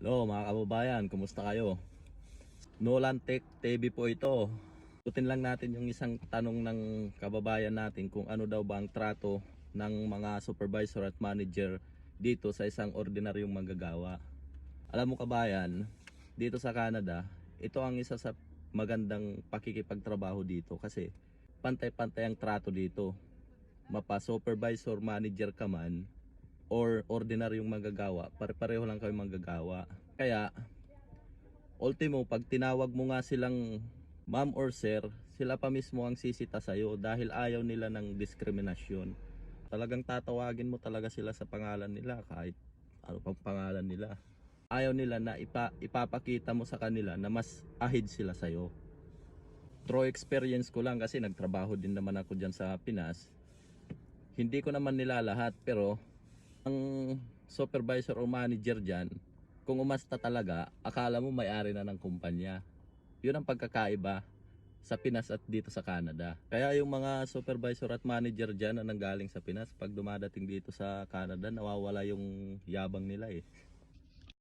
Hello mga kababayan, kumusta kayo? Nolan Tech TV po ito. Tutin lang natin yung isang tanong ng kababayan natin kung ano daw ba ang trato ng mga supervisor at manager dito sa isang ordinaryong manggagawa. Alam mo kabayan, dito sa Canada, ito ang isa sa magandang pakikipagtrabaho dito kasi pantay-pantay ang trato dito. Mapa supervisor, manager ka man or ordinaryong manggagawa, pare-pareho lang kayo manggagawa. Kaya ultimo, pag tinawag mo nga silang ma'am or sir, sila pa mismo ang sisita sa'yo dahil ayaw nila ng diskriminasyon. Talagang tatawagin mo talaga sila sa pangalan nila kahit ano pang pangalan nila. Ayaw nila na ipapakita mo sa kanila na mas ahid sila sa'yo. Through experience ko lang kasi nagtrabaho din naman ako dyan sa Pinas. Hindi ko naman nila lahat pero ang supervisor o manager dyan, kung umasta talaga, akala mo may-ari na ng kumpanya. Yun ang pagkakaiba sa Pinas at dito sa Canada. Kaya yung mga supervisor at manager dyan na nanggaling sa Pinas, pag dumadating dito sa Canada, nawawala yung yabang nila eh.